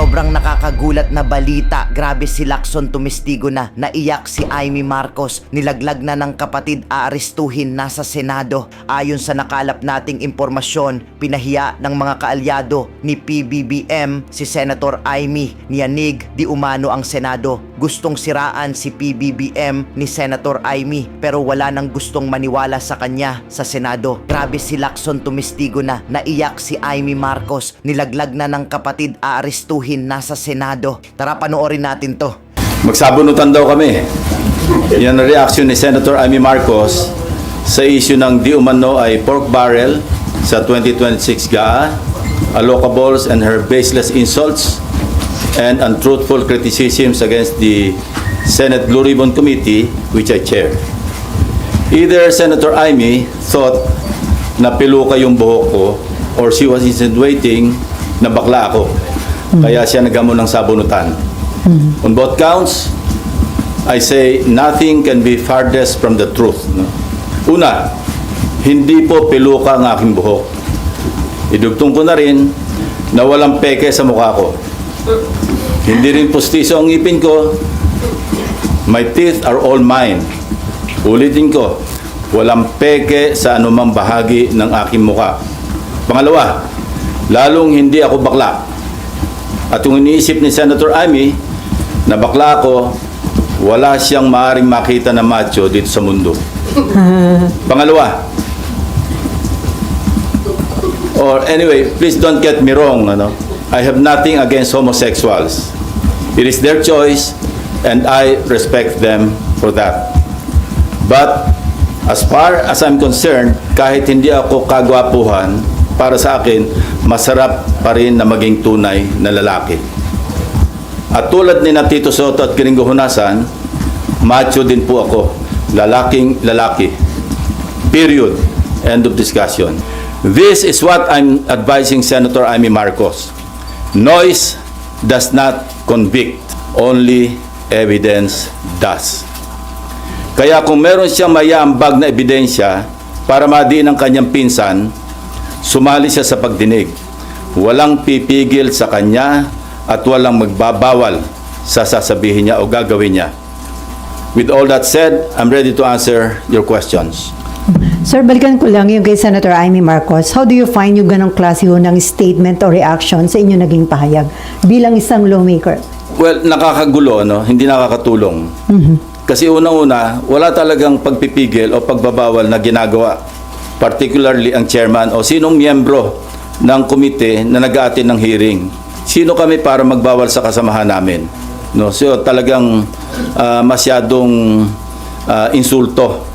Sobrang nakakagulat na balita. Grabe si Lacson tumistigo na. Naiyak si Amy Marcos. Nilaglag na ng kapatid, aarestuhin nasa Senado. Ayon sa nakalap nating impormasyon, pinahiya ng mga kaalyado ni PBBM si Senator Amy. Niyanig di umano ang Senado. Gustong siraan si PBBM ni Senator Amy pero wala nang gustong maniwala sa kanya sa Senado. Grabe si Lacson tumistigo na. Naiyak si Amy Marcos. Nilaglag na ng kapatid, aarestuhin nasa Senado. Tara, panoorin natin to. Magsabunutan daw kami. Yan ang reaction ni Senator Amy Marcos sa issue ng di umano ay pork barrel sa 2026 GAA, allocables and her baseless insults and untruthful criticisms against the Senate Blue Ribbon Committee, which I chair. Either Senator Amy thought na piluka yung buhok ko or she was insinuating na bakla ako. Kaya siya nagamo ng sabunutan. On both counts, I say nothing can be farthest from the truth. No? Una, hindi po piluka ang aking buhok. Idugtong ko na rin na walang peke sa mukha ko. Hindi rin pustiso ang ngipin ko. My teeth are all mine. Ulitin ko, walang peke sa anumang bahagi ng aking mukha. Pangalawa, lalong hindi ako bakla. At kung iniisip ni Senator Amy na bakla ako, wala siyang maaaring makita na macho dito sa mundo. Pangalawa, or anyway, please don't get me wrong, I have nothing against homosexuals. It is their choice and I respect them for that. But as far as I'm concerned, kahit hindi ako kagwapuhan, para sa akin, masarap pa rin na maging tunay na lalaki. At tulad ni Tito Soto at Gringo Hunasan, macho din po ako. Lalaking lalaki. Period. End of discussion. This is what I'm advising Senator Amy Marcos. Noise does not convict. Only evidence does. Kaya kung meron siyang mayambag na ebidensya para madiin ang kanyang pinsan, sumali siya sa pagdinig. Walang pipigil sa kanya at walang magbabawal sa sasabihin niya o gagawin niya. With all that said, I'm ready to answer your questions. Sir, balikan ko lang yung kay Senator Amy Marcos. How do you find yung ganong klase ng statement o reaction sa inyo naging pahayag bilang isang lawmaker? Well, nakakagulo, hindi nakakatulong. Kasi unang-una, wala talagang pagpipigil o pagbabawal na ginagawa. Particularly ang chairman o sinong miyembro ng komite na nag-aatin ng hearing. Sino kami para magbawal sa kasamahan namin? No? So talagang masyadong insulto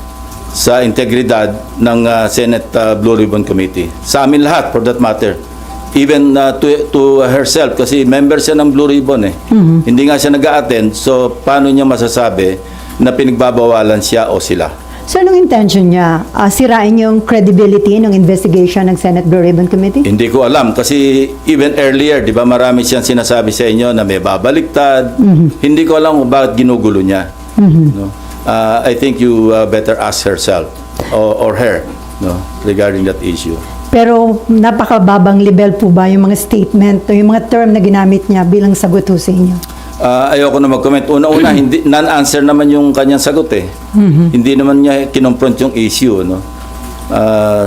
sa integridad ng Senate Blue Ribbon Committee. Sa amin lahat, for that matter. Even to herself, kasi member siya ng Blue Ribbon eh. Hindi nga siya nag-a-attend, so paano niya masasabi na pinagbabawalan siya o sila? So, anong intention niya? Sirain yung credibility ng investigation ng Senate Blue Ribbon Committee? Hindi ko alam kasi even earlier, di ba marami siyang sinasabi sa inyo na may babaliktad. Hindi ko alam kung bakit ginugulo niya. No? I think you better ask herself or her regarding that issue. Pero napakababang level po ba yung mga statement o yung mga term na ginamit niya bilang sagot sa inyo? Ayoko na mag-comment. Una-una, non-answer naman yung kanyang sagot eh. Hindi naman niya kinonfront yung issue.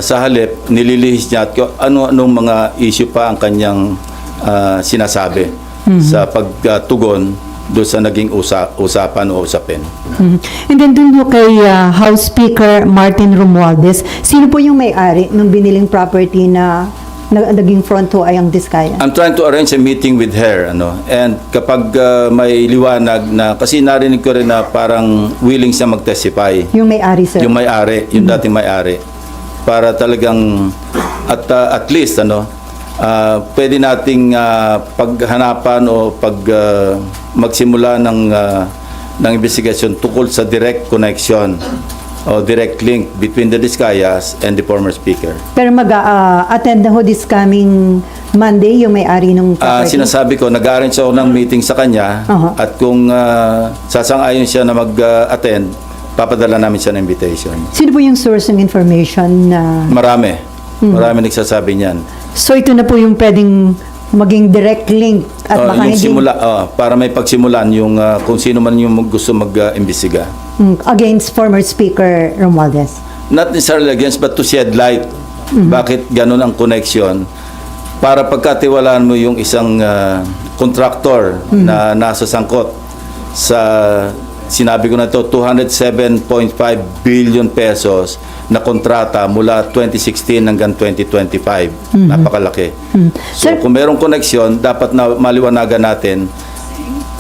Sa halip, nililihis niya at anong mga issue pa ang kanyang sinasabi sa pagtugon doon sa naging usapan o usapin. And then dun kay House Speaker Martin Romualdez, sino po yung may-ari ng biniling property na naging front ho ay ang Diskaya? I'm trying to arrange a meeting with her, and kapag may liwanag na, kasi narinig ko rin na parang willing siya mag-testify. Yung may-ari, sir? Yung may-ari, yung dating may-ari. Para talagang, at least, pwede nating paghanapan o magsimula ng investigasyon tukol sa direct connection o direct link between the Diskayas and the former speaker. Pero mag-attend na ho this coming Monday yung may-ari ng property? Sinasabi ko, nag-arrange ako ng meeting sa kanya at kung sasang-ayon siya na mag-attend, papadala namin siya ng invitation. Sino po yung source ng information na... Marami. Marami nagsasabi niyan. So ito na po yung pwedeng maging direct link at baka yung hindi para may pagsimulan yung kung sino man yung gusto mag-imbestiga. Against former Speaker Romualdez. Not necessarily against, but to shed light. Bakit ganun ang connection? Para pagkatiwalaan mo yung isang contractor na nasa sangkot sa, sinabi ko na ito, 207.5 billion pesos na kontrata mula 2016 hanggang 2025. Napakalaki. So, Sir- kung merong koneksyon, dapat na maliwanagan natin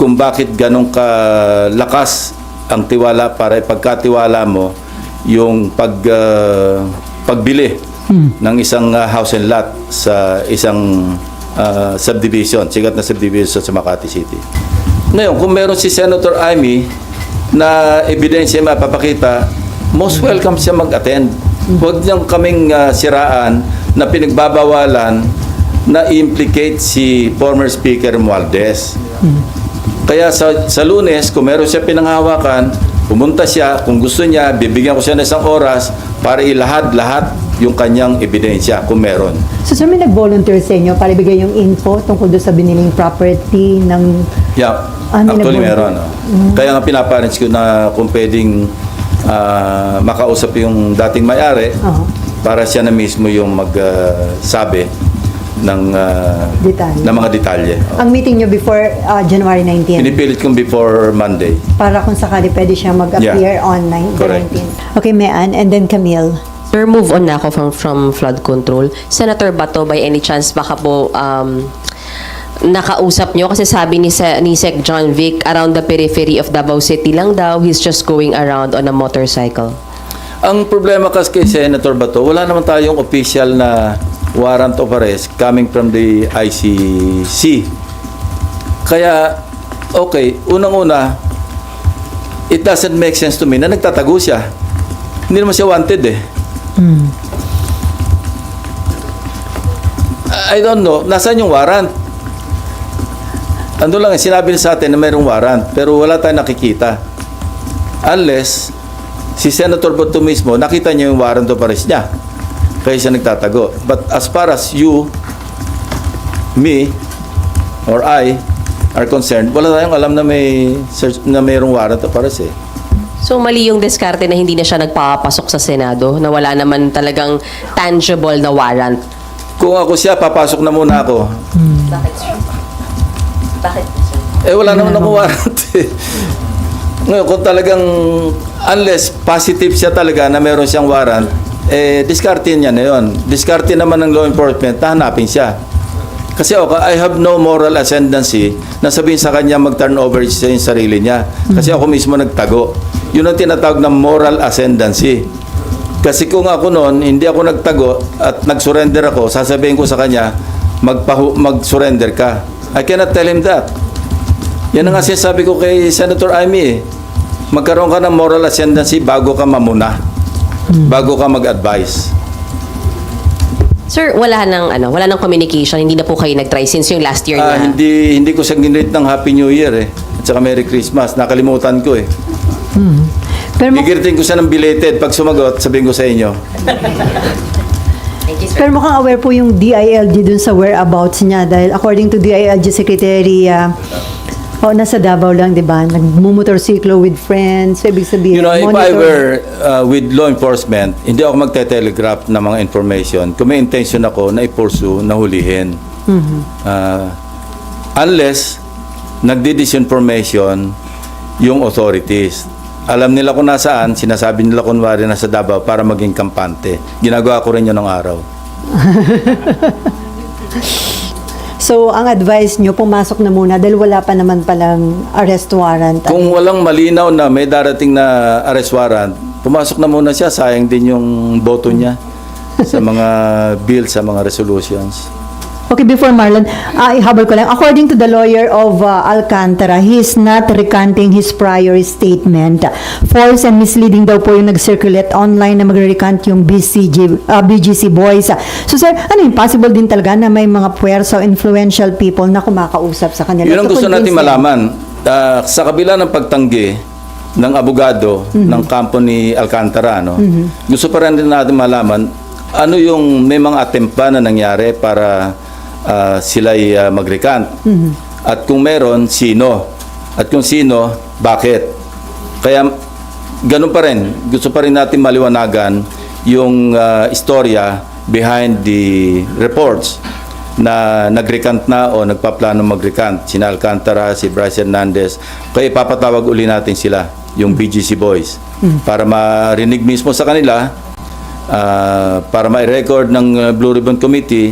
kung bakit ganong kalakas ang tiwala para ipagkatiwala mo yung pagbili ng isang house and lot sa isang subdivision, sikat na subdivision sa Makati City. Ngayon, kung meron si Senator Amy na ebidensya mapapakita, most welcome siya mag-attend. Huwag niyang kaming siraan na pinagbabawalan na implicate si former Speaker Romualdez. Kaya sa Lunes, kung meron siya pinanghawakan, pumunta siya, kung gusto niya, bibigyan ko siya ng isang oras para ilahad-lahat yung kanyang ebidensya kung meron. So, sir, may nag-volunteer sa inyo para ibigay yung info tungkol doon sa biniling property ng... Yeah, may actually nag-volunteer. meron. Kaya nga pinaparents ko na kung pwedeng makausap yung dating may-ari para siya na mismo yung magsabi ng Detalye. ng mga detalye. Ang meeting nyo before January 19. Pinipilit kong before Monday. Para kung sakali pwede siya mag-appear Yeah. online. Correct. 19. Okay, Mayan, and then Camille. Sir, move on na ako from flood control. Senator Bato, by any chance, baka po nakausap nyo? Kasi sabi ni Sec John Vic, around the periphery of Davao City lang daw, he's just going around on a motorcycle. Ang problema kasi kay Senator Bato, wala naman tayong official na warrant of arrest coming from the ICC. Kaya, okay, unang-una, it doesn't make sense to me na nagtatago siya. Hindi naman siya wanted eh. I don't know, nasaan yung warrant? Ando lang, sinabi niya sa atin na mayroong warrant, pero wala tayong nakikita. Unless, si Senator Bato mismo, nakita niya yung warrant of arrest niya. Kaya siya nagtatago. But as far as you, me, or I are concerned, wala tayong alam na mayroong warrant of arrest eh. So, mali yung diskarte na hindi na siya nagpapasok sa Senado, na wala naman talagang tangible na warrant. Kung ako siya, papasok na muna ako. Bakit, sir? Bakit, sir? Wala naman ako warrant eh. Ngayon, kung talagang, unless positive siya talaga na meron siyang warrant, diskarte niya na yun. Diskarte naman ng law enforcement, hanapin siya. Kasi okay, I have no moral ascendancy na sabihin sa kanya mag-turn over siya yung sarili niya. Kasi ako mismo nagtago. Yun ang tinatawag na moral ascendancy. Kasi kung ako noon, hindi ako nagtago at nag-surrender ako, sasabihin ko sa kanya, mag-surrender ka. I cannot tell him that. Yan ang nga sinasabi ko kay Senator Amy eh. Magkaroon ka ng moral ascendancy bago ka mamuna. Bago ka mag-advise. Sir, wala nang communication, hindi na po kayo nag-try since yung last year na. Hindi ko siya ginit ng Happy New Year eh. At saka Merry Christmas. Nakalimutan ko eh. Pero, Gigiritin ko siya ng belated. Pag sumagot, sabihin ko sa inyo. Thank you, sir. pero mukhang aware po yung DILG dun sa whereabouts niya dahil according to DILG Secretary, nasa Davao lang, di ba? Nagmumotorsiklo with friends. So, ibig sabihin, You know, if I monitor- were with law enforcement, hindi ako magte-telegraph ng mga information. Kung may intention ako na i-pursue, na hulihin. Unless nagdi-disinformation yung authorities. Alam nila kung nasaan, sinasabi nila kunwari nasa Davao para maging kampante. Ginagawa ko rin yun ng araw. So, ang advice nyo, pumasok na muna dahil wala pa naman palang arrest warrant. Kung walang malinaw na may darating na arrest warrant, pumasok na muna siya. Sayang din yung boto niya sa mga bills, sa mga resolutions. Okay, before Marlon, ihabol ko lang. According to the lawyer of Alcantara, he is not recanting his prior statement. False and misleading daw po yung nag-circulate online na magre-recant yung BGC boys. So sir, ano yung possible din talaga na may mga puwersa o influential people na kumakausap sa kanila? Yun ang To gusto convince natin them. malaman. Sa kabila ng pagtanggi ng abogado ng kampo ni Alcantara, no? Gusto pa rin natin malaman ano yung may mga attempt ba na nangyari para sila'y mag-recant. At kung meron, sino? At kung sino, bakit? Kaya ganun pa rin, gusto pa rin natin maliwanagan yung istorya behind the reports na nag-recant na o nagpaplano mag-recant. Sina Alcantara, si Bryce Hernandez. Kaya ipapatawag uli natin sila, yung BGC Boys, para marinig mismo sa kanila, para ma-record ng Blue Ribbon Committee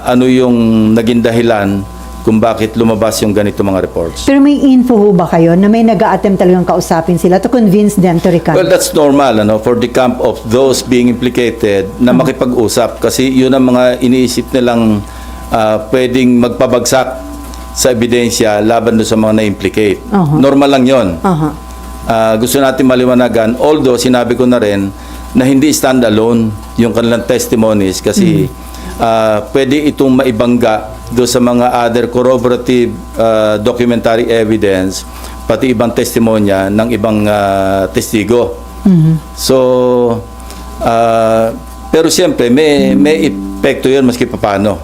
ano yung naging dahilan kung bakit lumabas yung ganito mga reports. Pero may info ho ba kayo na may nag-a-attempt talagang kausapin sila to convince them to recant? Well, that's normal for the camp of those being implicated na makipag-usap kasi yun ang mga iniisip nilang pwedeng magpabagsak sa ebidensya laban doon sa mga na-implicate. Normal lang yun. Gusto natin maliwanagan, although sinabi ko na rin na hindi stand-alone yung kanilang testimonies kasi pwede itong maibangga doon sa mga other corroborative documentary evidence pati ibang testimonya ng ibang testigo. So pero siyempre may epekto 'yon maski papaano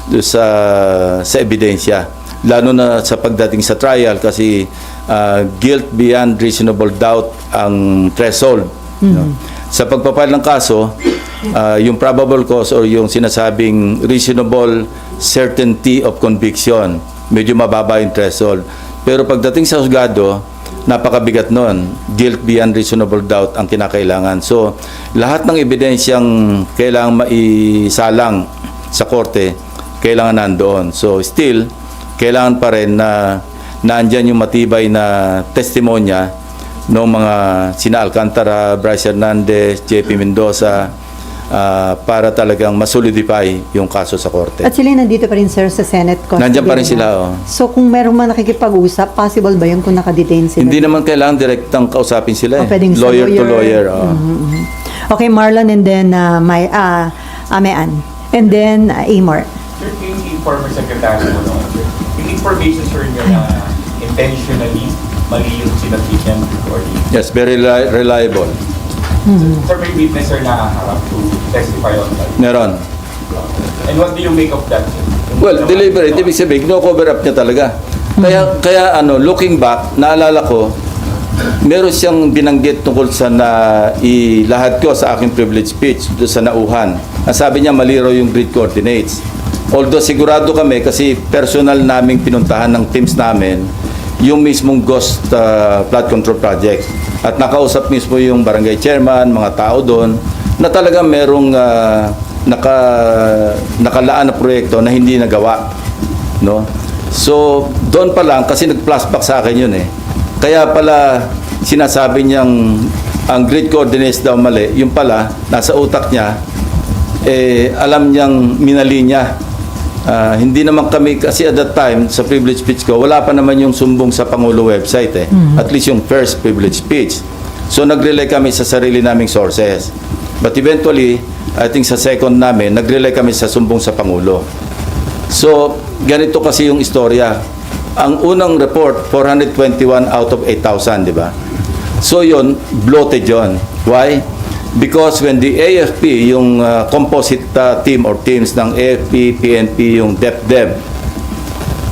doon sa ebidensya lalo na sa pagdating sa trial kasi guilt beyond reasonable doubt ang threshold. No? Sa pagpapile ng kaso, yung probable cause or yung sinasabing reasonable certainty of conviction, medyo mababa yung threshold. Pero pagdating sa husgado, napakabigat nun. Guilt beyond reasonable doubt ang kinakailangan. So, lahat ng ebidensyang kailangan maisalang sa korte, kailangan nandoon. So, still, kailangan pa rin na naandyan yung matibay na testimonya ng mga sina Alcantara, Bryce Hernandez, JP Mendoza, para talagang masolidify yung kaso sa korte. At sila nandito pa rin, sir, sa Senate custody. Nandiyan pa rin sila, So, kung meron man nakikipag-usap, possible ba yun kung nakadetain sila? Hindi naman kailangan direktang kausapin sila. Pwedeng sa Lawyer to lawyer. Okay, Marlon, and then Amean. And then Amor. Sir, yung former secretary mo noon, yung information, sir, niya na intentionally mali yung sinabit or Yes, very reliable. Sir, may witness, sir, na harap to testify on that. Meron. And what do you make of that, sir? Well, deliberate. Ibig sabihin, no-cover up niya talaga. Kaya looking back, naalala ko, meron siyang binanggit tungkol sa ilahad ko sa aking privilege speech doon sa nauhan. Ang sabi niya, mali raw yung grid coordinates. Although sigurado kami, kasi personal naming pinuntahan ng teams namin, yung mismong ghost flood control project. At nakausap mismo yung barangay chairman, mga tao doon, na talagang merong nakalaan na proyekto na hindi nagawa. No? So, doon pa lang, kasi nag-flashback sa akin yun eh. Kaya pala, sinasabi niyang ang grid coordinates daw mali, yung pala, nasa utak niya, alam niyang minali niya. Hindi naman kami, kasi at that time, sa privilege speech ko, wala pa naman yung sumbong sa Pangulo website eh. At least yung first privilege speech. So nag-relay kami sa sarili naming sources. But eventually, I think sa second namin, nag-relay kami sa sumbong sa Pangulo. So, ganito kasi yung istorya. Ang unang report, 421 out of 8,000, di ba? So yun, bloated yun. Why? Because when the AFP, yung composite team or teams ng AFP, PNP, yung DepDep,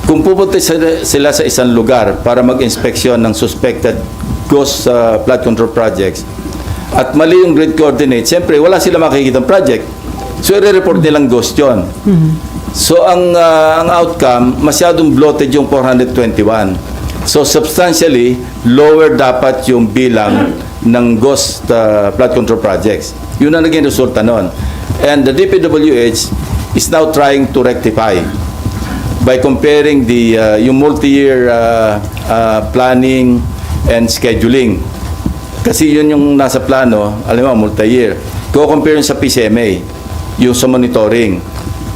kung pupunta sila sa isang lugar para mag-inspeksyon ng suspected ghost flood control projects at mali yung grid coordinate, siyempre wala sila makikitang project. So i-report nilang ghost yun. So ang outcome, masyadong bloated yung 421. So substantially, lower dapat yung bilang ng ghost flood control projects. Yun ang naging resulta nun. And the DPWH is now trying to rectify by comparing yung multi-year planning and scheduling. Kasi yun yung nasa plano, alam mo, multi-year. Ko-compare sa PCMA, yung sa monitoring.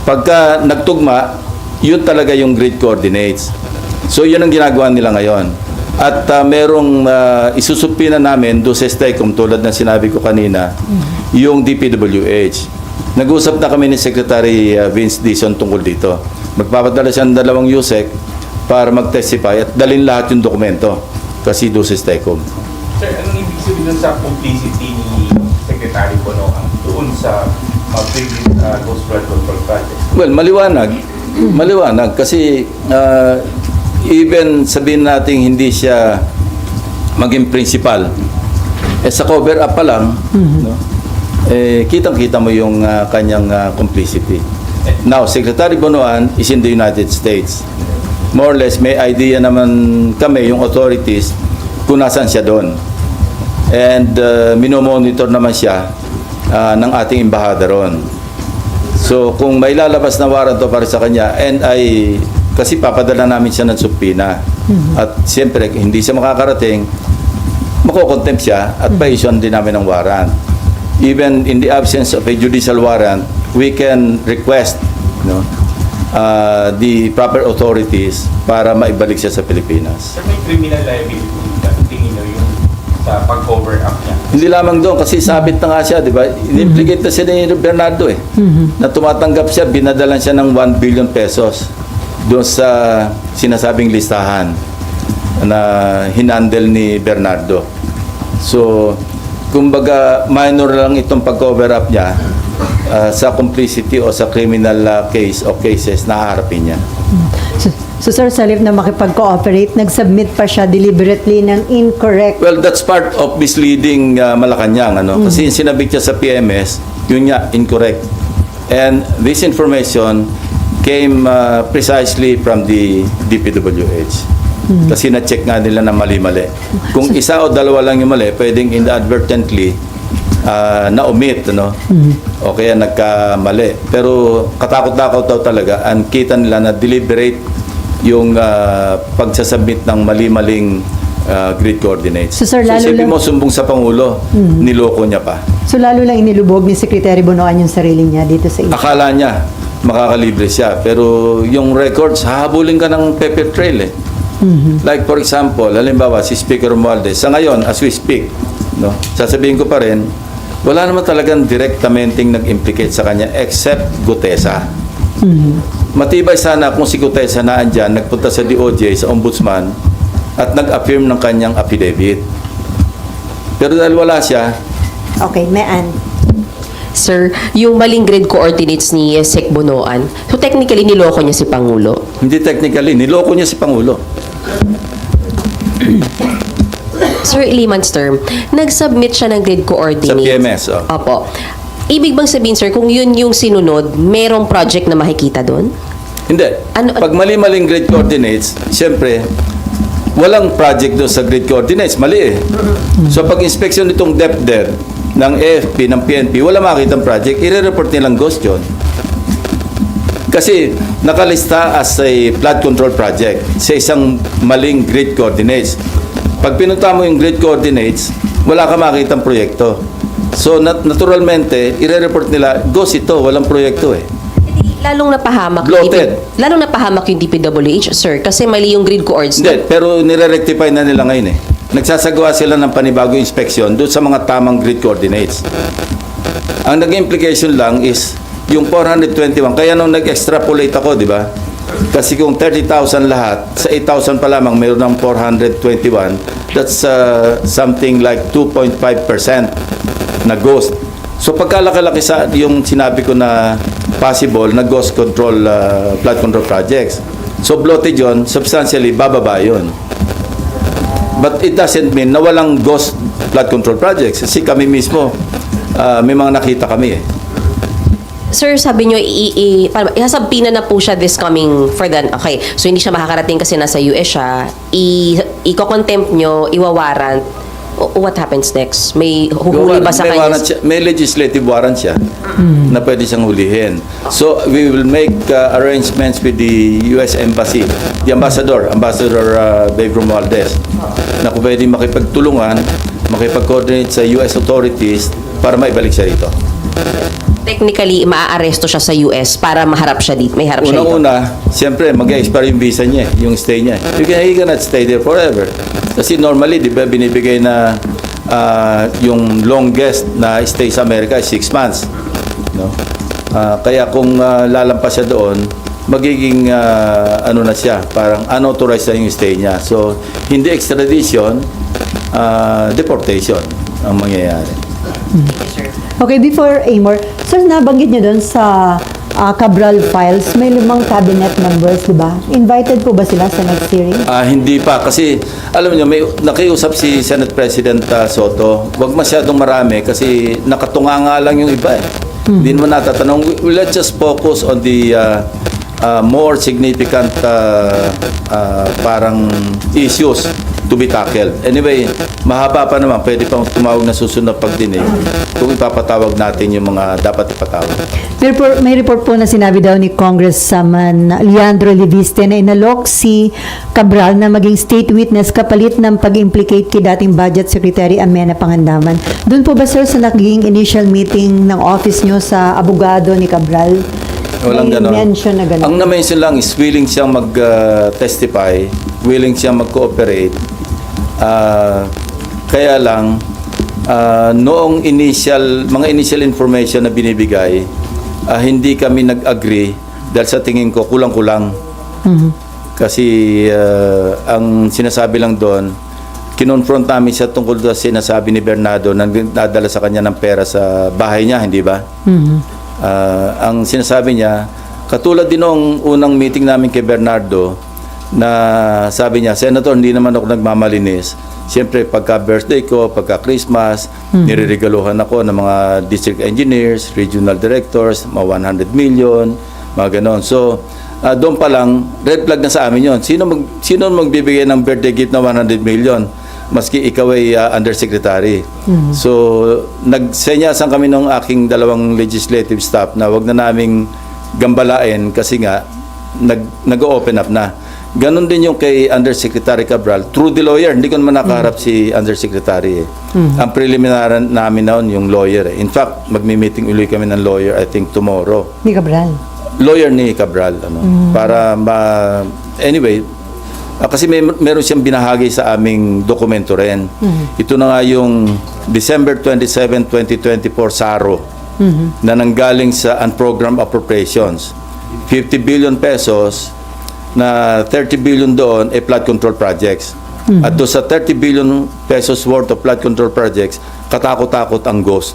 Pagka nagtugma, yun talaga yung grid coordinates. So yun ang ginagawa nila ngayon. At merong isusupina namin doon sa STECOM tulad ng sinabi ko kanina, yung DPWH. Nag-usap na kami ni Secretary Vince Dizon tungkol dito. Magpapadala siya ng 2 USEC para mag-testify at dalhin lahat yung dokumento kasi doon sa STECOM. Sir, anong ibig sabihin sa complicity ni Secretary Bono ang doon sa Ghost Flood Control Project? Well, maliwanag. Maliwanag kasi even sabihin natin hindi siya maging principal, sa cover up pa lang, no? Kitang-kita mo yung kanyang complicity. Now, Secretary Bonoan is in the United States. More or less, may idea naman kami, yung authorities, kung nasan siya doon. And minomonitor naman siya ng ating embahada ron. So, kung may lalabas na warrant para sa kanya, and kasi papadala namin siya ng subpoena. At siyempre, hindi siya makakarating, makokontempt siya at pa-issue din namin ng warrant. Even in the absence of a judicial warrant, we can request the proper authorities para maibalik siya sa Pilipinas. Sir, may criminal liability ka, tingin nyo yung sa pag-cover up niya? Hindi lamang doon kasi sabit na nga siya, di ba? In-implicate na siya ni Bernardo na tumatanggap siya, binadalan siya ng 1 billion pesos doon sa sinasabing listahan na hinandle ni Bernardo. So, kumbaga minor lang itong pag-cover up niya sa complicity o sa criminal case o cases na haharapin niya. So sir, sa halip na makipag-cooperate, nag-submit pa siya deliberately ng incorrect. Well, that's part of misleading Malacanang. Kasi yung sinabit niya sa PMS, yun niya, incorrect. And this information came precisely from the DPWH. Kasi na-check nga nila na mali-mali. Kung isa o dalawa lang yung mali, pwedeng inadvertently na-omit, o kaya nagkamali. Pero katakot-takot daw talaga, ang kita nila na deliberate yung pagsasubmit ng mali-maling grid coordinates. So, sir, lalo isipin lang- mo, sumbong sa Pangulo, niloko niya pa. So lalo lang inilubog ni Secretary Bonoan yung sarili niya dito sa Akala niya makakalibre siya, pero yung records, hahabulin ka ng paper trail eh. Like for example, halimbawa si Speaker Romualdez, sa ngayon, as we speak, sasabihin ko pa rin, wala naman talagang directamenting nag-implicate sa kanya except Gutesa. Matibay sana kung si Gutesa na andyan, nagpunta sa DOJ, sa Ombudsman, at nag-affirm ng kanyang affidavit. Pero dahil wala siya, Okay, Mayan. Sir, yung maling grid coordinates ni Sec Bonoan, so technically niloko niya si Pangulo. hindi technically, niloko niya si Pangulo. Sir, layman's term, nag-submit siya ng grid coordinates. Sa PMS, oh. Opo. Ibig bang sabihin, sir, kung yun yung sinunod, merong project na makikita doon? Hindi. Ano- Pag mali-maling grid coordinates, siyempre, walang project doon sa grid coordinates. Mali eh. So pag inspection nitong DepDep ng AFP, ng PNP, wala makitang project, i-report nilang ghost yun. Kasi nakalista as a flood control project sa isang maling grid coordinates. Pag pinunta mo yung grid coordinates, wala ka makitang proyekto. So naturalmente, i-report nila, ghost ito, walang proyekto eh. Lalong napahamak Bloated. lalong napahamak yung DPWH, sir, kasi mali yung grid coordinates. Hindi, pero nire-rectify na nila ngayon eh. Nagsasagawa sila ng panibagong inspeksyon doon sa mga tamang grid coordinates. Ang nag-implication lang is yung 421. Kaya nung nag-extrapolate ako, di ba? Kasi kung 30,000 lahat, sa 8,000 pa lamang mayroon ng 421, that's something like 2.5% na ghost. So pagkalaki-laki sa yung sinabi ko na possible na ghost control, flood control projects. So bloated yun, substantially bababa yun. But it doesn't mean na walang ghost flood control projects. Kasi kami mismo, may mga nakita kami eh. Sir, sabi nyo, ihasabpina na po siya this coming for the, okay, so hindi siya makakarating kasi nasa US siya, i-contempt nyo, iwawarrant, what happens next? May huhuli ba sa may kanya? warrant siya, may legislative warrant siya na pwede siyang hulihin. So we will make arrangements with the US Embassy, the Ambassador Dave Romualdez, na kung pwede makipagtulungan, makipag-coordinate sa US authorities para maibalik siya rito. Technically, maaaresto siya sa US para maharap siya dito. May harap siya dito. Unang-una, siyempre, mag-expire yung visa niya, yung stay niya. He cannot stay there forever. Kasi normally, di ba, binibigay na yung longest na stay sa Amerika is 6 months. No? Kaya kung lalampas siya doon, magiging ano na siya, parang unauthorized na yung stay niya. So, hindi extradition, deportation ang mangyayari. Okay, before Amor, sir, nabanggit niyo doon sa Cabral files, may 5 cabinet members, di ba? Invited po ba sila sa next hearing? Hindi pa kasi alam niyo may nakiusap si Senate President Soto. Huwag masyadong marami kasi nakatunganga lang yung iba eh. Hindi naman natatanong. Let's just focus on the more significant parang issues to be tackled. Anyway, mahaba pa naman. Pwede pang tumawag na susunod na pagdinig kung ipapatawag natin yung mga dapat ipatawag. May report po na sinabi daw ni Congressman Leandro Leviste na inalok si Cabral na maging state witness kapalit ng pag-implicate kay dating Budget Secretary Amena Pangandaman. Doon po ba, sir, sa naging initial meeting ng office nyo sa abogado ni Cabral? Walang may ganon. mention na ganon? Ang na-mention lang is willing siyang mag-testify, willing siyang mag-cooperate. Kaya lang, noong mga initial information na binibigay, hindi kami nag-agree dahil sa tingin ko kulang-kulang. Kasi ang sinasabi lang doon, kinonfront namin siya tungkol sa sinasabi ni Bernardo na nadala sa kanya ng pera sa bahay niya, hindi ba? Ang sinasabi niya, katulad din noong unang meeting namin kay Bernardo, na sabi niya, Senator, hindi naman ako nagmamalinis. Siyempre, pagka birthday ko, pagka Christmas, niriregaluhan ako ng mga district engineers, regional directors, mga 100 million, mga ganon. So, doon pa lang, red flag na sa amin yon. Sino magbibigay ng birthday gift na 100 million? Maski ikaw ay undersecretary. So, nagsenyasan kami ng aking dalawang legislative staff na wag na naming gambalain kasi nga, nag-open up na. Ganon din yung kay Undersecretary Cabral. Through the lawyer, hindi ko naman nakaharap si Undersecretary. Ang preliminary namin noon yung lawyer. In fact, magmi-meeting ulit kami ng lawyer, I think tomorrow. Ni Cabral? Lawyer ni Cabral. Para anyway, kasi meron siyang binahagi sa aming dokumento rin. Ito na nga yung December 27, 2024 SARO na nanggaling sa unprogrammed appropriations. 50 billion pesos na 30 billion doon ay flood control projects. At doon sa 30 billion pesos worth of flood control projects, katakot-takot ang ghost.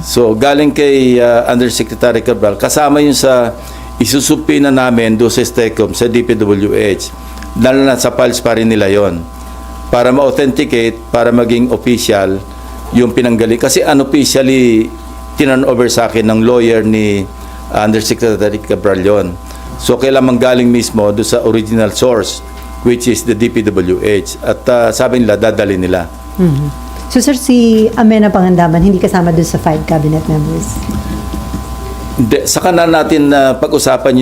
So, galing kay Undersecretary Cabral, kasama yun sa isusupina namin doon sa STECOM, sa DPWH. Lalo na sa files pa rin nila yon para ma-authenticate, para maging official yung pinanggaling. Kasi unofficially, tinan over sa akin ng lawyer ni Undersecretary Cabral yon. So, kailangan galing mismo doon sa original source, which is the DPWH. At sabi nila, dadali nila. So, sir, si Amena Pangandaman, hindi kasama doon sa 5 cabinet members? Saka na natin pag-usapan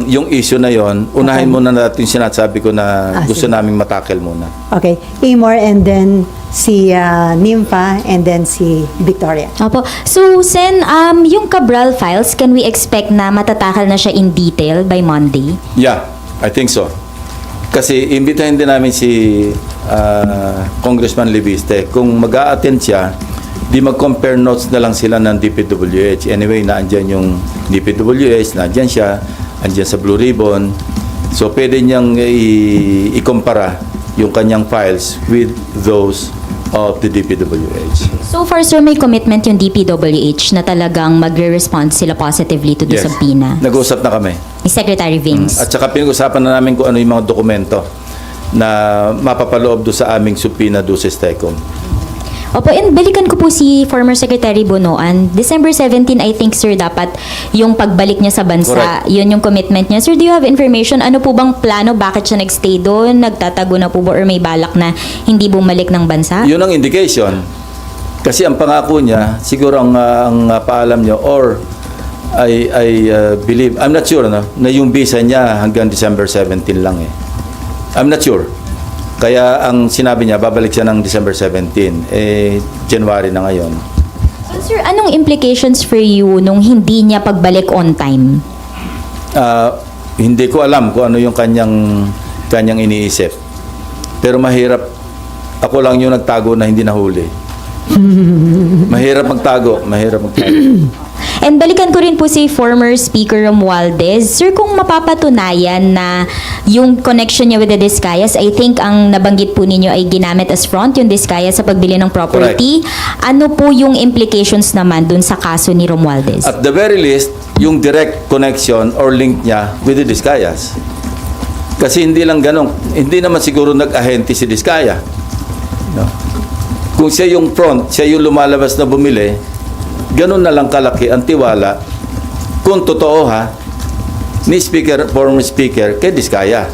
yung issue na yon. Unahin muna natin sinasabi ko na gusto sige. naming matakel muna. Okay. Amor, and then si Nympha, and then si Victoria. Opo. So, Sen, yung Cabral files, can we expect na matatakal na siya in detail by Monday? Yeah, I think so. Kasi imbitahin din namin si Congressman Leviste. Kung mag-a-attend siya, di mag-compare notes na lang sila ng DPWH. Anyway, naandyan yung DPWH, naandyan siya, andyan sa Blue Ribbon. So, pwede niyang i-compara yung kanyang files with those of the DPWH. So far, sir, may commitment yung DPWH na talagang magre-respond sila positively to the Yes. subpoena. Nag-usap na kami. Ni Secretary Vings. At saka pinag-usapan na namin kung ano yung mga dokumento na mapapaloob do sa aming subpoena do sa STECOM. Opo, and balikan ko po si former Secretary Bonoan. December 17, I think, sir, dapat yung pagbalik niya sa bansa, Correct. yun yung commitment niya. Sir, do you have information? Ano po bang plano? Bakit siya nagstay doon? Nagtatago na po ba? Or may balak na hindi bumalik ng bansa? Yun ang indication. Kasi ang pangako niya, siguro ang paalam niya, or I believe, I'm not sure, no, na yung visa niya hanggang December 17 lang eh. I'm not sure. Kaya ang sinabi niya, babalik siya ng December 17. January na ngayon. So, sir, anong implications for you nung hindi niya pagbalik on time? Hindi ko alam kung ano yung kanyang iniisip. Pero mahirap. Ako lang yung nagtago na hindi nahuli. Mahirap magtago. And balikan ko rin po si former Speaker Romualdez. Sir, kung mapapatunayan na yung connection niya with the Discayas, I think ang nabanggit po ninyo ay ginamit as front yung Discayas sa pagbili ng property. Ano po yung implications naman dun sa kaso ni Romualdez? At the very least, yung direct connection or link niya with the Discayas. Kasi hindi lang ganun. Hindi naman siguro nag-ahente si Discaya. No? Kung siya yung front, siya yung lumalabas na bumili, ganun na lang kalaki ang tiwala, kung totoo ni former speaker kay Discaya.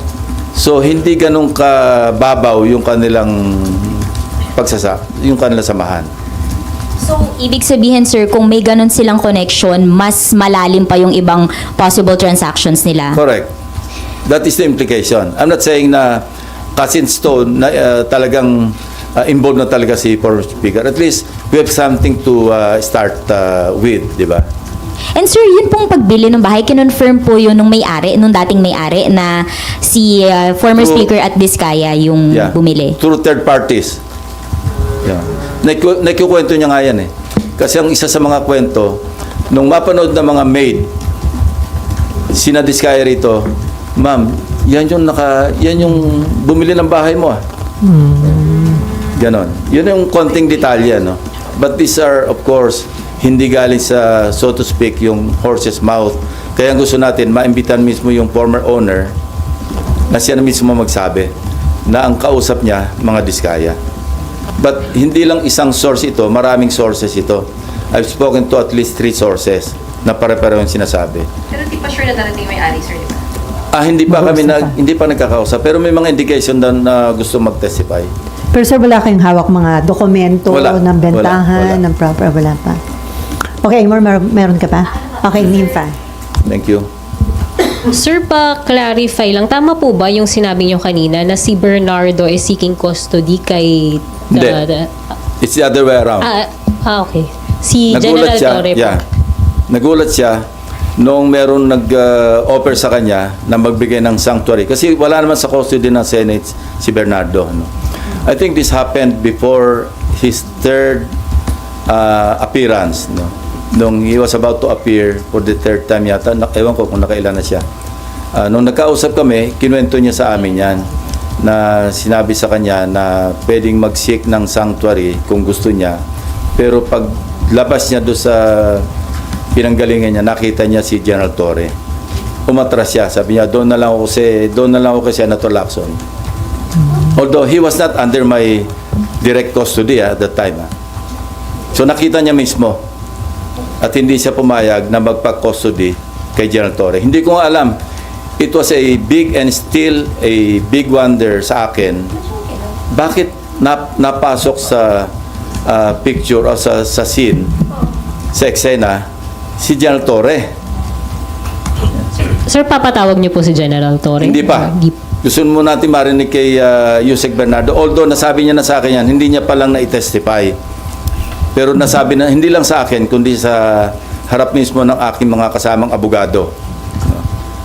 So, hindi ganun kababaw yung kanilang yung kanilang samahan. So, ibig sabihin, sir, kung may ganun silang connection, mas malalim pa yung ibang possible transactions nila. Correct. That is the implication. I'm not saying na cast in stone na talagang involved na talaga si former speaker. At least, we have something to start with, di ba? And sir, yun pong pagbili ng bahay, kinonfirm po yun nung may-ari, nung dating may-ari, na si former Through- speaker at Discaya yung bumili. Through third parties. Yeah. Naikukwento niya nga yan eh. Kasi ang isa sa mga kwento, nung mapanood ng mga maid, sina Discaya rito, ma'am, yan yung bumili ng bahay mo Ganon. Yun yung konting detalye, no? But these are, of course, hindi galing sa, so to speak, yung horse's mouth. Kaya gusto natin, maimbitan mismo yung former owner na siya na mismo magsabi na ang kausap niya, mga Discaya. But hindi lang isang source ito, maraming sources ito. I've spoken to at least 3 sources na pare-pareho yung sinasabi. Pero di pa sure na darating may ari, sir, di ba? Hindi pa nagkakausap, pero may mga indication na gusto mag-testify. Pero sir, wala kayong hawak mga dokumento Wala. ng bentahan, Wala. ng proper, wala pa. Okay, meron ka pa? Okay, Nympha. Thank you. Sir, pa-clarify lang, tama po ba yung sinabi niyo kanina na si Bernardo is seeking custody kay... Hindi. It's the other way around. Okay. Si General Torre po. Nagulat siya nung meron nag-offer sa kanya na magbigay ng sanctuary. Kasi wala naman sa custody ng Senate si Bernardo. No? I think this happened before his third appearance. No? Nung he was about to appear for the third time yata, ewan ko kung nakailan na siya. Nung nagkausap kami, kinuwento niya sa amin yan na sinabi sa kanya na pwedeng mag-seek ng sanctuary kung gusto niya. Pero pag labas niya doon sa pinanggalingan niya, nakita niya si General Torre. Umatras siya. Sabi niya, doon na lang ako kay Senator Lacson. Although he was not under my direct custody at that time. So nakita niya mismo at hindi siya pumayag na magpa-custody kay General Torre. Hindi ko nga alam. It was a big and still a big wonder sa akin. Bakit napasok sa picture o sa scene, sa eksena, si General Torre? Sir, papatawag niyo po si General Torre? Hindi pa. Gusto mo natin marinig kay Yusek Bernardo. Although nasabi niya na sa akin yan, hindi niya palang na-testify. Pero nasabi na, hindi lang sa akin, kundi sa harap mismo ng aking mga kasamang abogado.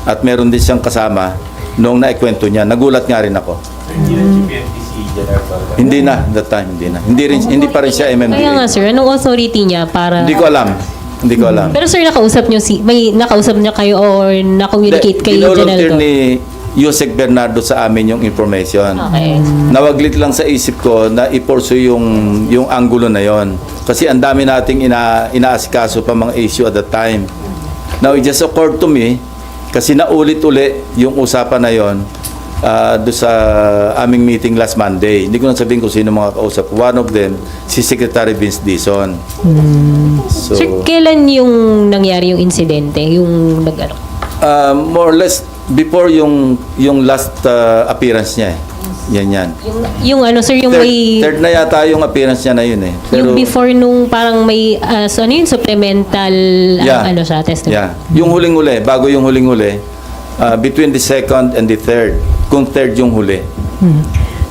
At meron din siyang kasama noong naikwento niya. Nagulat nga rin ako. Hindi na GPNP si General Torre. Hindi na, that time, hindi na. Hindi pa rin siya MMDA. Kaya nga sir, anong authority niya para... Hindi ko alam. Pero sir, nakausap niya kayo or na-communicate kay General Pinolunteer Torre? ni Yusek Bernardo sa amin yung information. Okay. Nawaglit lang sa isip ko na i-pursue yung angulo na yon. Kasi ang dami nating inaasikaso pa mga issue at that time. Now, it just occurred to me, kasi naulit-uli yung usapan na yon doon sa aming meeting last Monday. Hindi ko na sabihin kung sino mga kausap. One of them, si Secretary Vince Dizon. So, Sir, kailan yung nangyari yung insidente? Yung nag-ano? more or less, before yung last appearance niya eh. Yan. Yung ano sir, yung may... Third na yata yung appearance niya na yun eh. yung before nung parang may, so ano yun, supplemental, ano siya, testimony? Yeah. Yung huling-huli, bago yung huling-huli, between the second and the third. Kung third yung huli.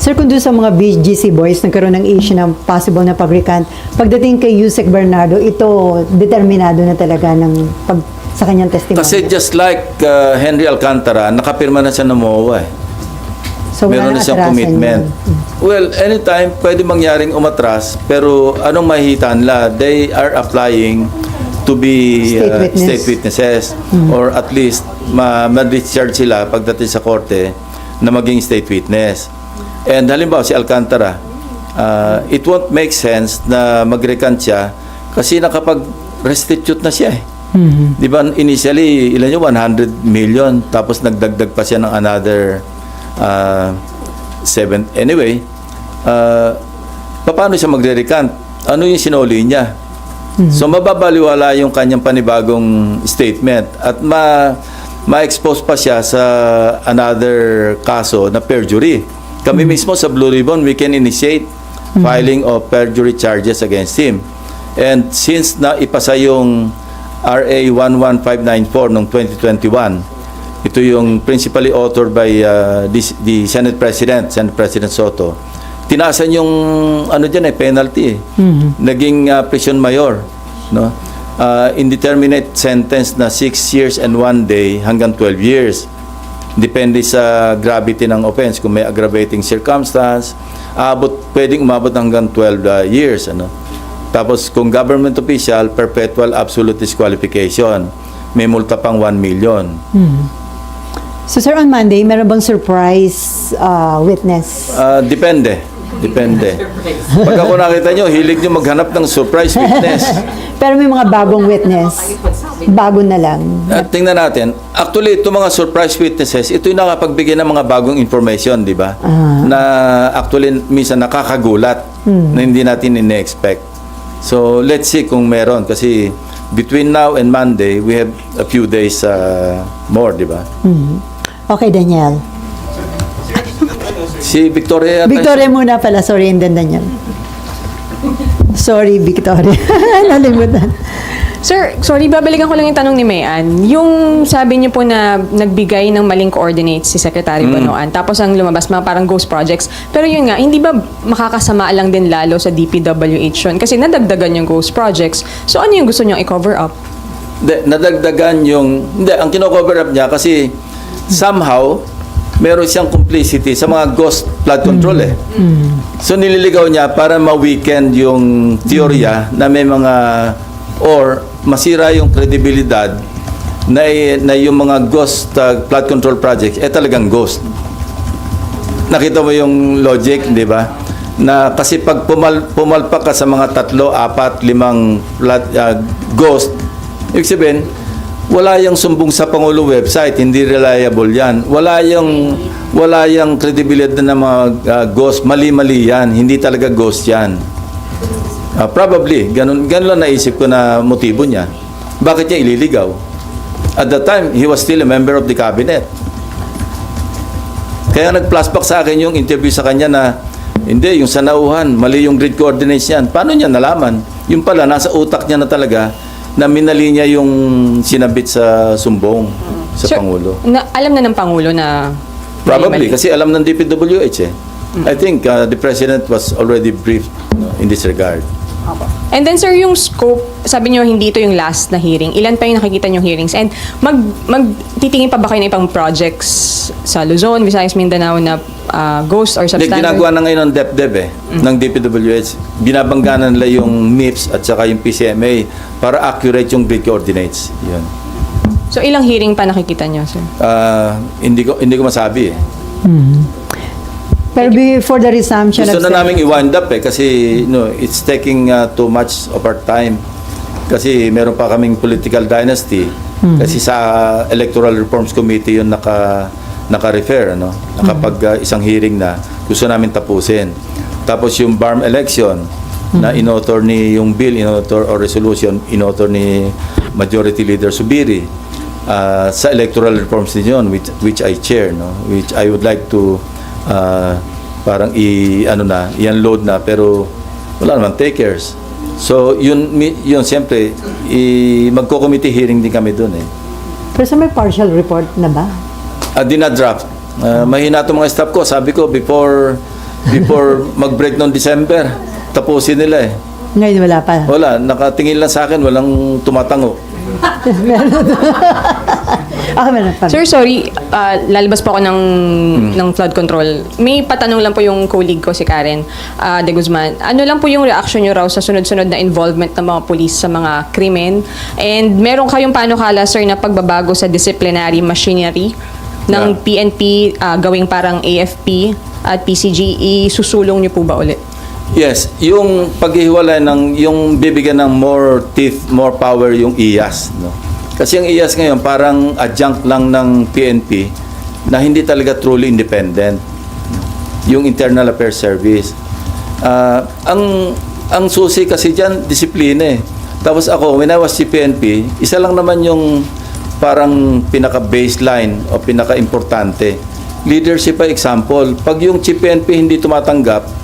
Sir, kung doon sa mga BGC boys, nagkaroon ng issue ng possible na pag-recant, pagdating kay Yusek Bernardo, ito determinado na talaga sa kanyang testimony. Kasi just like Henry Alcantara, nakapirma na siya ng MOA eh. So, Meron na siyang commitment. Well, anytime pwede mangyaring umatras, pero anong mahihita nila? They are applying to be State witness. state witnesses or at least ma-discharge sila pagdating sa korte na maging state witness. And halimbawa si Alcantara, it won't make sense na mag-recant siya kasi nakapag-restitute na siya eh. Di ba initially, ilan yun? 100 million. Tapos nagdagdag pa siya ng another 7. Anyway, paano siya magre-recant? Ano yung sinuli niya? So mababaliwala yung kanyang panibagong statement at ma-expose pa siya sa another kaso na perjury. Kami mismo sa Blue Ribbon, we can initiate filing of perjury charges against him. And since na ipasa yung RA 11594 noong 2021, ito yung principally authored by the Senate President Soto, tinaasan yung ano dyan penalty naging prison mayor, no? Indeterminate sentence na 6 years and 1 day hanggang 12 years. Depende sa gravity ng offense. Kung may aggravating circumstance, pwedeng umabot hanggang 12 years. Ano? Tapos kung government official, perpetual absolute disqualification. May multa pang 1 million. So sir, on Monday, meron bang surprise witness? Depende. Pag ako nakita nyo, hilig nyo maghanap ng surprise witness. Pero may mga bagong witness. Bago na lang. At tingnan natin, actually, itong mga surprise witnesses, ito yung nakapagbigay ng mga bagong information, di ba? Na actually, minsan nakakagulat na hindi natin in-expect. So, let's see kung meron. Kasi between now and Monday, we have a few days more, di ba? Okay, Daniel. Si Victoria... Victoria muna pala. Sorry, and then Daniel. Sorry, Victoria. Nalimutan. Sir, sorry, babalikan ko lang yung tanong ni Mayan. Yung sabi niyo po na nagbigay ng maling coordinates si Secretary Bonoan, tapos ang lumabas mga parang ghost projects. Pero yun nga, hindi ba makakasama lang din lalo sa DPWH yun? Kasi nadagdagan yung ghost projects. So ano yung gusto niyong i-cover up? Nadagdagan yung... Hindi, ang kino-cover up niya kasi somehow meron siyang complicity sa mga ghost flood control eh. So nililigaw niya para ma-weekend yung teorya na may mga or masira yung credibilidad na yung mga ghost flood control projects talagang ghost. Nakita mo yung logic, di ba? Na kasi pag pumalpak ka sa mga 3, 4, 5 ghost, ibig sabihin, wala yung sumbong sa Pangulo website, hindi reliable yan. Wala yung credibility na mga ghost, mali-mali yan, hindi talaga ghost yan. Probably, ganun lang naisip ko na motibo niya. Bakit niya ililigaw? At that time, he was still a member of the cabinet. Kaya nag-flashback sa akin yung interview sa kanya na hindi, yung sanauhan, mali yung grid coordinates yan. Paano niya nalaman? Yung pala, nasa utak niya na talaga na minali niya yung sinabit sa sumbong sa Sir, Pangulo. Alam na ng Pangulo na... Probably, mali. kasi alam ng DPWH eh. I think the President was already briefed in this regard. And then sir, yung scope, sabi niyo hindi ito yung last na hearing. Ilan pa yung nakikita niyong hearings? And magtitingin pa ba kayo ng ibang projects sa Luzon, Visayas, Mindanao na ghost or substandard? Ginagawa na ngayon ng DepDep ng DPWH. Binabangganan nila yung MIPS at saka yung PCMA para accurate yung grid coordinates. Yun. So ilang hearing pa nakikita niyo, sir? Hindi ko masabi eh. Pero before the resumption Gusto of... na namin i-wind up kasi it's taking too much of our time. Kasi meron pa kaming political dynasty. Kasi sa Electoral Reforms Committee yun naka-refer, nakapag isang hearing na gusto namin tapusin. Tapos yung BARM election na in-author ni yung bill, in-author or resolution, in-author ni Majority Leader Subiri sa electoral reforms din yun, which I chair, which I would like to parang i-unload na, pero wala naman takers. So yun siyempre magko-committee hearing din kami doon eh. Pero sa may partial report na ba? Dina-draft. Mahina itong mga staff ko. Sabi ko before mag-break noong December, tapusin nila eh. Ngayon wala pa. Wala, nakatingin lang sa akin, walang tumatango. Meron pa. Sir, sorry, lalabas po ako ng flood control. May patanong lang po yung colleague ko, si Karen De Guzman. Ano lang po yung reaction nyo raw sa sunod-sunod na involvement ng mga police sa mga krimen? And meron kayong panukala, sir, na pagbabago sa disciplinary machinery ng PNP gawing parang AFP at PCG, isusulong nyo po ba ulit? Yes, yung paghihiwalay yung bibigyan ng more teeth, more power yung IAS, no? Kasi ang IAS ngayon parang adjunct lang ng PNP na hindi talaga truly independent. Yung Internal Affairs Service. Ang susi kasi diyan disiplina eh. Tapos ako, when I was PNP, isa lang naman yung parang pinaka-baseline o pinaka-importante. Leadership by example. Pag yung Chief PNP hindi tumatanggap,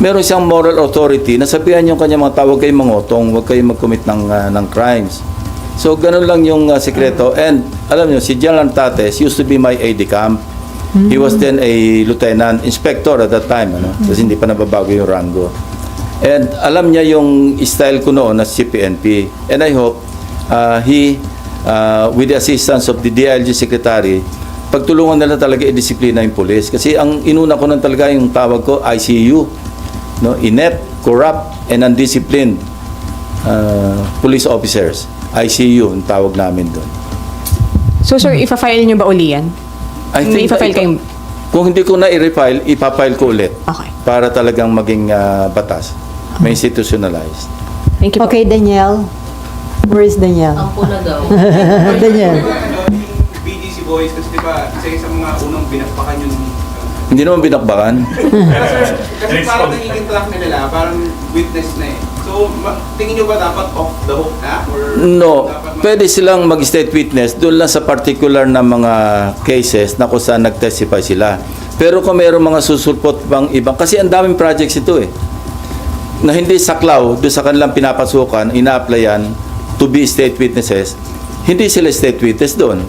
meron siyang moral authority na sabihan yung kanyang mga tawag kayong mangotong, huwag kayong mag-commit ng crimes. So, ganun lang yung sekreto. And, alam nyo, si General Tates used to be my aide-camp. He was then a lieutenant, inspector at that time, kasi hindi pa nababago yung rango. And alam niya yung style ko noon na si PNP. And I hope with the assistance of the DILG Secretary, pagtulungan nila talaga i-disiplina yung police. Kasi ang inuna ko nun talaga yung tawag ko, ICU. No? Inept, corrupt, and undisciplined police officers. ICU, ang tawag namin doon. So, sir, ipa-file nyo ba uli yan? I May think ipa-file kayong... Kung hindi ko na i-refile, ipafile ko ulit. Okay. Para talagang maging batas. May institutionalized. Thank you po. Okay, Danielle. Where is Danielle? Ampo na daw. Danielle. BGC Boys, kasi diba, isa sa mga unang binakpakan yung... Hindi naman binakbakan. Kasi parang nagiging track na nila, parang witness na eh. So, tingin nyo ba dapat off the hook na? Or No, dapat pwede silang mag-state witness doon lang sa particular na mga cases na kung saan nag-testify sila. Pero kung mayroong mga susulpot bang ibang, kasi ang daming projects ito eh, na hindi saklaw doon sa kanilang pinapasukan, ina-applyan to be state witnesses, hindi sila state witness doon.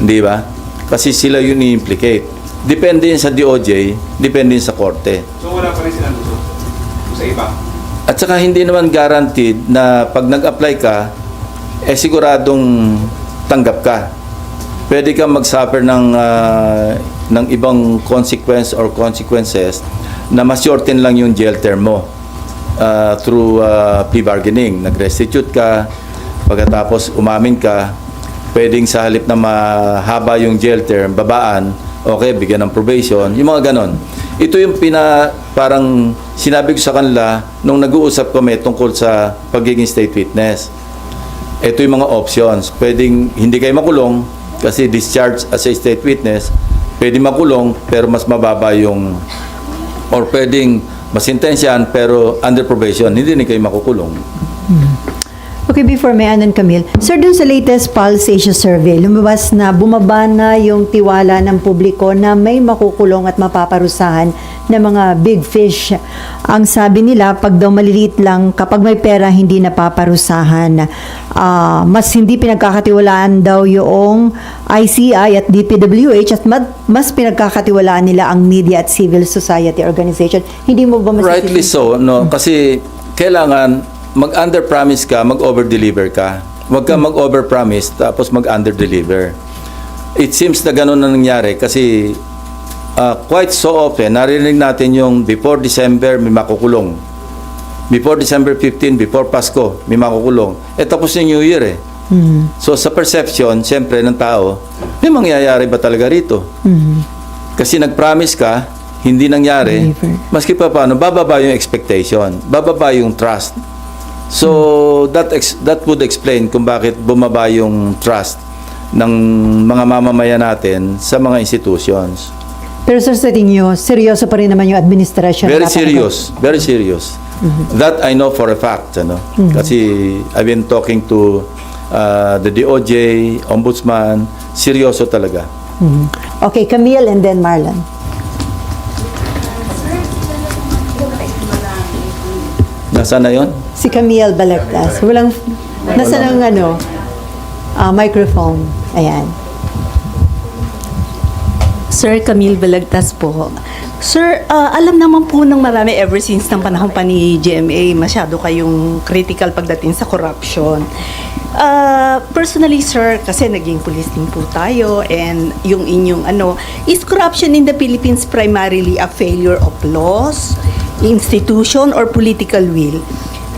Hindi ba? Kasi sila yun i-implicate. Depende yun sa DOJ, depende yun sa korte. So, wala pa rin silang lusot sa iba. At saka hindi naman guaranteed na pag nag-apply ka, siguradong tanggap ka. Pwede kang mag-suffer ng ibang consequence or consequences na ma-shorten lang yung jail term mo through plea bargaining. Nag-restitute ka, pagkatapos umamin ka, pwedeng sa halip na mahaba yung jail term, babaan, okay, bigyan ng probation, yung mga ganon. Ito yung parang sinabi ko sa kanila nung nag-uusap kami tungkol sa pagiging state witness. Ito yung mga options. Pwedeng hindi kayo makulong kasi discharge as a state witness. Pwedeng makulong pero mas mababa yung, or pwedeng masintensyahan pero under probation, hindi na kayo makukulong. Okay, before Mayan and Camille, sir, dun sa latest Pulse Asia survey, lumabas na bumaba na yung tiwala ng publiko na may makukulong at mapaparusahan na mga big fish. Ang sabi nila, pag daw maliliit lang, kapag may pera, hindi napaparusahan. Mas hindi pinagkakatiwalaan daw yung ICI at DPWH at mas pinagkakatiwalaan nila ang media at civil society organization. Hindi mo ba masasisi? Rightly so, no? Kasi kailangan mag-under-promise ka, mag-over-deliver ka. Huwag ka mag-over-promise tapos mag-under-deliver. It seems na gano'n na nangyari kasi quite so often, narinig natin yung before December, may makukulong. Before December 15, before Pasko, may makukulong. Tapos yung New Year eh. So sa perception, siyempre, ng tao, may mangyayari ba talaga rito? Kasi nag-promise ka, hindi nangyari, maski pa paano, bababa yung expectation, bababa yung trust. So, that would explain kung bakit bumaba yung trust ng mga mamamayan natin sa mga institutions. Pero sir, sa tingin nyo, seryoso pa rin naman yung administration? Very serious. Very serious. That I know for a fact. Kasi I've been talking to the DOJ, Ombudsman, seryoso talaga. Okay, Camille and then Marlon. Nasaan na yun? Si Camille Balagtas. Walang, nasa ng microphone. Ayan. Sir Camille Balagtas po. Sir, alam naman po ng marami ever since ng panahon pa ni GMA, masyado kayong critical pagdating sa corruption. Personally, sir, kasi naging police din po tayo and yung inyong is corruption in the Philippines primarily a failure of laws, institution, or political will?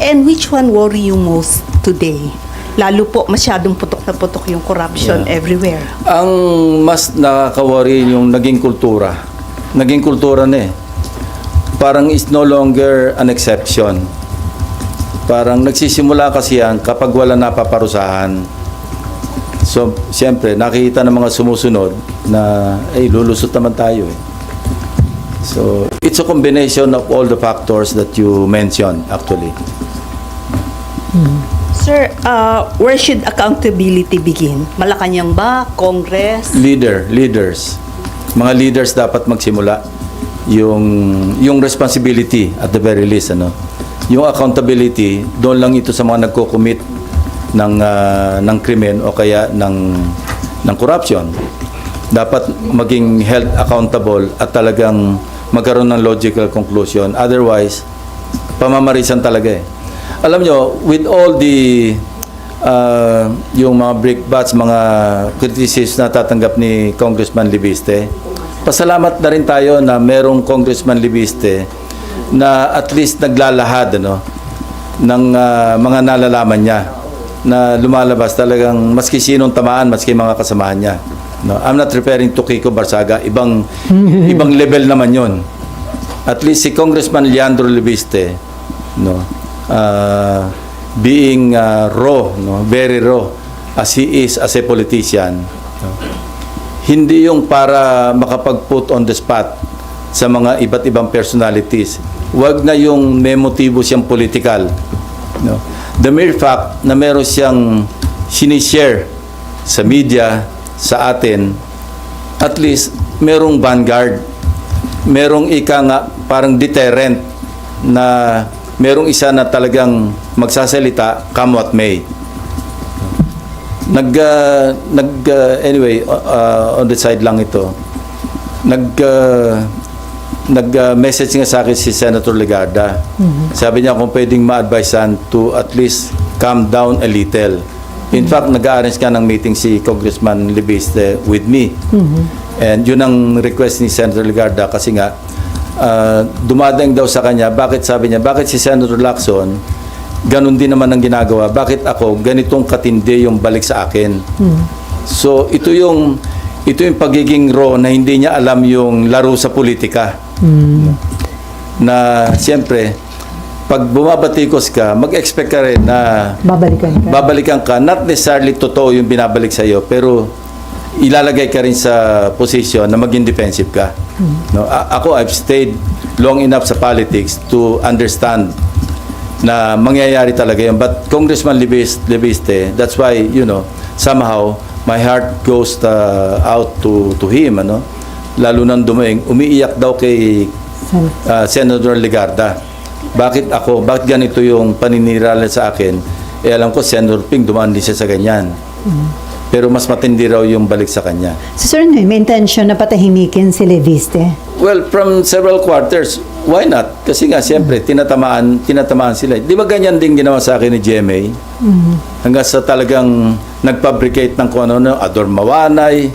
And which one worry you most today? Lalo po, masyadong putok na putok yung corruption everywhere. Ang mas nakaka-worry yung naging kultura. Naging kultura na eh. Parang is no longer an exception. Parang nagsisimula kasi yan kapag wala napaparusahan. So, siyempre, nakikita ng mga sumusunod na, lulusot naman tayo eh. So, it's a combination of all the factors that you mentioned, actually. Sir, where should accountability begin? Malacanang ba? Congress? Leaders. Mga leaders dapat magsimula. Yung responsibility at the very least, yung accountability, doon lang ito sa mga nagko-commit ng krimen o kaya ng corruption. Dapat maging held accountable at talagang magkaroon ng logical conclusion. Otherwise, pamamarisan talaga eh. Alam nyo, with all the yung mga brickbats, mga criticisms na tatanggap ni Congressman Libiste, pasalamat na rin tayo na merong Congressman Libiste na at least naglalahad ng mga nalalaman niya na lumalabas talagang maski sinong tamaan, maski mga kasamahan niya. No, I'm not referring to Kiko Barsaga, ibang level naman 'yon. At least si Congressman Leandro Libiste, being raw, very raw as he is as a politician, hindi yung para makapag-put on the spot sa mga iba't ibang personalities. Wag na yung may motibo siyang political. The mere fact na meron siyang sinishare sa media, sa atin, at least merong vanguard, merong parang deterrent na merong isa na talagang magsasalita come what may. Anyway, on the side lang ito. Nag-message nga sa akin si Senator Legarda. Sabi niya kung pwedeng ma-advisean to at least calm down a little. In fact, nag-arrange ka ng meeting si Congressman Libiste with me. And yun ang request ni Senator Legarda kasi nga dumadaing daw sa kanya. Bakit sabi niya, bakit si Senator Lacson ganun din naman ang ginagawa? Bakit ako ganitong katindi yung balik sa akin? So ito yung pagiging raw na hindi niya alam yung laro sa politika. Na siyempre pag bumabatikos ka, mag-expect ka rin na babalikan ka. Not necessarily totoo yung binabalik sa iyo, pero ilalagay ka rin sa position na maging defensive ka. Ako, I've stayed long enough sa politics to understand na mangyayari talaga yun. But Congressman Libiste, that's why, somehow, my heart goes out to him, lalo nang dumaing, umiiyak daw kay Senator Legarda. Bakit ganito yung paninirala sa akin? Alam ko, Senator Ping, dumaan din siya sa ganyan. Pero mas matindi raw yung balik sa kanya. So, sir, may intention na patahimikin si Libiste? Well, from several quarters, why not? Kasi nga, siyempre, tinatamaan sila. Di ba ganyan din ginawa sa akin ni GMA? Hanggang sa talagang nag-fabricate ng kung ano, Ador Mawanay,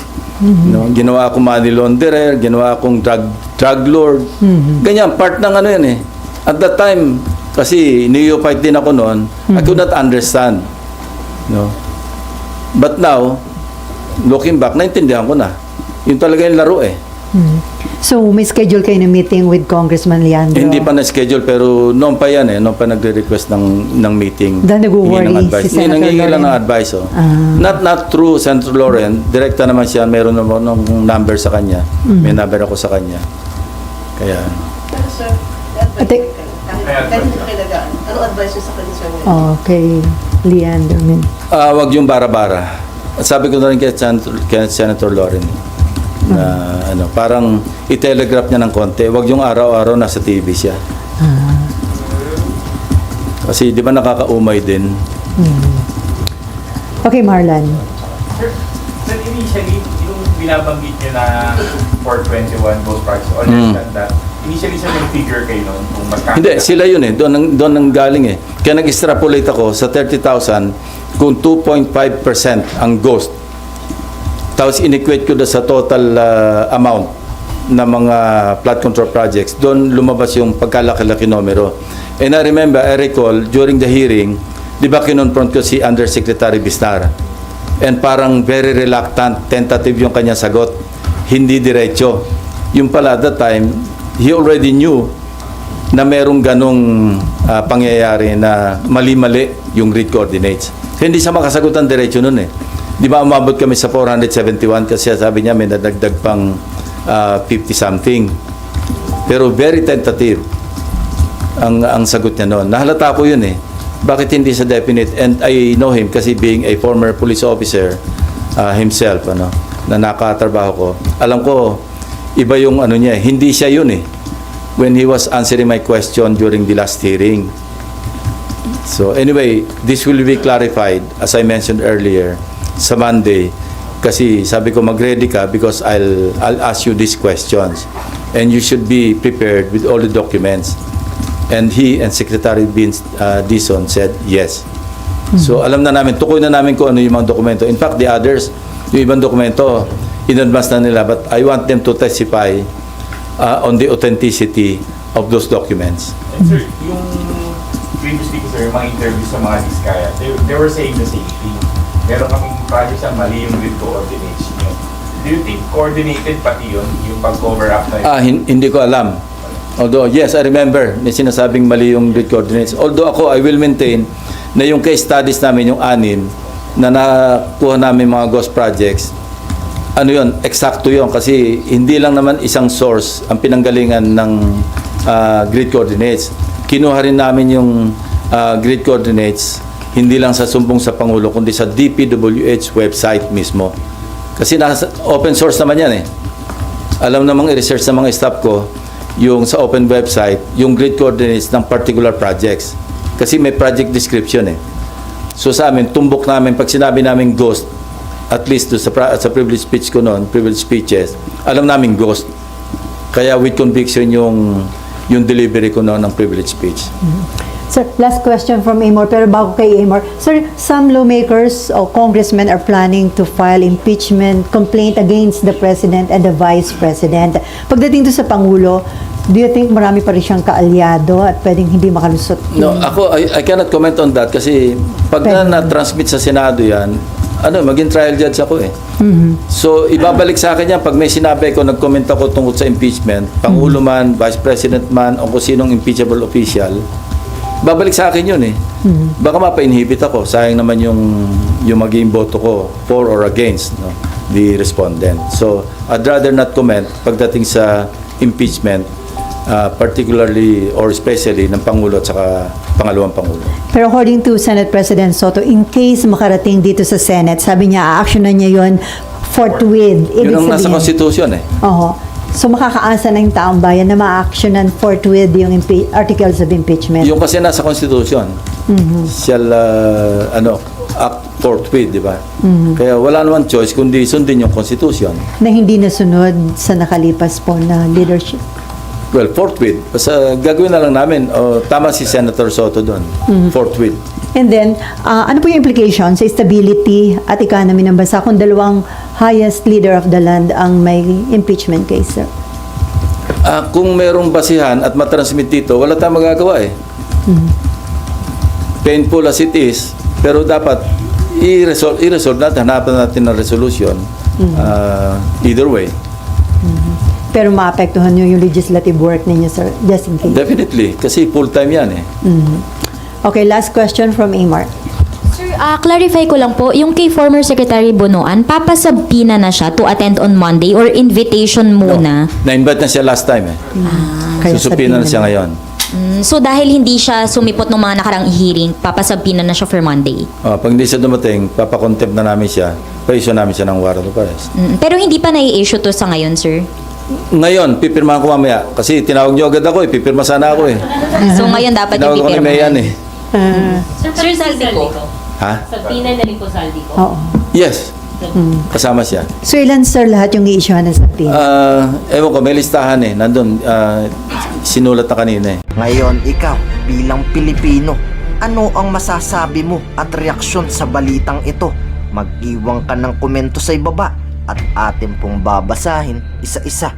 ginawa akong money launderer, ginawa akong drug lord. Ganyan, part ng ano yan eh. At that time, kasi neophyte din ako noon, I could not understand. But now, looking back, naintindihan ko na. Yun talaga yung laro eh. So, may schedule kayo na meeting with Congressman Leandro? Hindi pa na-schedule, pero noon pa yan eh. Noon pa nagre-request ng meeting. Dahil nag-worry si Senator Nangingi lang Loren? ng advice. Not through Senator Loren. Direkta naman siya. Meron naman ng number sa kanya. May number ako sa kanya. Kaya... Ano advice niyo sa kanya, sir? Okay, Leandro. Wag yung bara-bara. At sabi ko na rin kay Senator Loren na parang i-telegraph niya ng konti. Wag yung araw-araw nasa TV siya. Kasi di ba nakakaumay din? Okay, Marlon. Sir, initially, yung binabanggit niyo na 421 ghost parks, or less than that, initially sa may figure kayo nun? Hindi, sila yun eh. Doon nang galing eh. Kaya nag-extrapolate ako sa 30,000, kung 2.5% ang ghost, tapos inequate ko doon sa total amount na mga flood control projects, doon lumabas yung pagkalaki-laki numero. And I remember, I recall, during the hearing, di ba kinonfront ko si Undersecretary Bisnar? And parang very reluctant, tentative yung kanya sagot. Hindi diretso. Yung pala, at that time, he already knew na merong ganong pangyayari na mali-mali yung grid coordinates. Hindi siya makasagot ang diretso nun eh. Di ba umabot kami sa 471 kasi sabi niya may nadagdag pang 50-something. Pero very tentative ang sagot niya noon. Nahalata ko yun eh. Bakit hindi sa definite? And I know him kasi being a former police officer himself, na nakatrabaho ko. Alam ko, iba yung niya, hindi siya yun eh. When he was answering my question during the last hearing. So anyway, this will be clarified, as I mentioned earlier, sa Monday. Kasi sabi ko, mag-ready ka because I'll ask you these questions. And you should be prepared with all the documents. And he and Secretary Dizon said yes. So alam na namin, tukoy na namin kung ano yung mga dokumento. In fact, the others, yung ibang dokumento, in advance na nila. But I want them to testify on the authenticity of those documents. And sir, yung previously ko sir, yung mga interviews sa mga Diskaya, they were saying the same thing. Meron kaming projects na mali yung grid coordinates nyo. Do you think coordinated pati yun, yung pag-cover up na yun? Hindi ko alam. Although, yes, I remember, may sinasabing mali yung grid coordinates. Although ako, I will maintain na yung case studies namin, yung 6 na nakuha namin mga ghost projects, eksakto yun. Kasi hindi lang naman isang source ang pinanggalingan ng grid coordinates. Kinuha rin namin yung grid coordinates, hindi lang sa sumbong sa Pangulo, kundi sa DPWH website mismo. Kasi nasa open source naman yan eh. Alam namang i-research ng mga staff ko, yung sa open website, yung grid coordinates ng particular projects. Kasi may project description eh. So sa amin, tumbok namin, pag sinabi namin ghost, at least sa privilege speech ko noon, privilege speeches, alam namin ghost. Kaya with conviction yung delivery ko noon ng privilege speech. Sir, last question from Amor, pero bago kay Amor. Sir, some lawmakers o congressmen are planning to file impeachment complaint against the President and the Vice President. Pagdating to sa Pangulo, do you think marami pa rin siyang kaalyado at pwedeng hindi makalusot? No, ako, I cannot comment on that kasi pag na-transmit sa Senado yan, maging trial judge ako eh. So, ibabalik sa akin yan pag may sinabi ko, nag-comment ako tungkol sa impeachment, Pangulo man, Vice President man, o kung sinong impeachable official, babalik sa akin yun eh. Baka mapa-inhibit ako. Sayang naman yung maging boto ko for or against the respondent. So, I'd rather not comment pagdating sa impeachment, particularly or especially ng Pangulo at saka Pangalawang Pangulo. Pero according to Senate President Soto, in case makarating dito sa Senate, sabi niya, a-actionan niya yun forthwith. Yun ang nasa Constitution eh. Oo. So makakaasa na yung taong bayan na ma-actionan forthwith yung articles of impeachment. Yung kasi nasa Constitution, shall act forthwith, di ba? Kaya wala naman choice kundi sundin yung Constitution. Na hindi nasunod sa nakalipas po na leadership. Well, forthwith. Basta gagawin na lang namin. Tama si Senator Soto doon. Forthwith. And then, ano po yung implication sa stability at economy ng bansa kung dalawang highest leader of the land ang may impeachment case, sir? Kung merong basihan at matransmit dito, wala tayong magagawa eh. Painful as it is, pero dapat i-resolve natin, hanapan natin ng resolution either way. Pero maapektuhan nyo yung legislative work ninyo, sir, just in case. Definitely, kasi full-time yan eh. Okay, last question from Amar. Sir, clarify ko lang po, yung kay former Secretary Bonoan, papasabina na siya to attend on Monday or invitation muna? No, na-invite na siya last time eh. Kaya Susupina na siya ngayon. So dahil hindi siya sumipot ng mga nakarang hearing, papasabina na siya for Monday? Pag hindi siya dumating, papakontempt na namin siya, pa-issue namin siya ng warrant of arrest. Pero hindi pa nai-issue to sa ngayon, sir? Ngayon, pipirmahan ko mamaya. Kasi tinawag niyo agad ako eh. Pipirma sana ako eh. So ngayon dapat yung Tinawag ko ni Mayan pipirmahan. eh. Sir, saldi ko. Ha? Sabina na rin po saldi ko. Oo. Yes. Kasama siya. So ilan, sir, lahat yung i-issuehan ng subpoena? Ewan ko, may listahan eh. Nandun, sinulat na kanina eh. Ngayon, ikaw, bilang Pilipino, Ano ang masasabi mo at reaksyon sa balitang ito? Mag-iwan ka ng komento sa ibaba at atin pong babasahin isa-isa.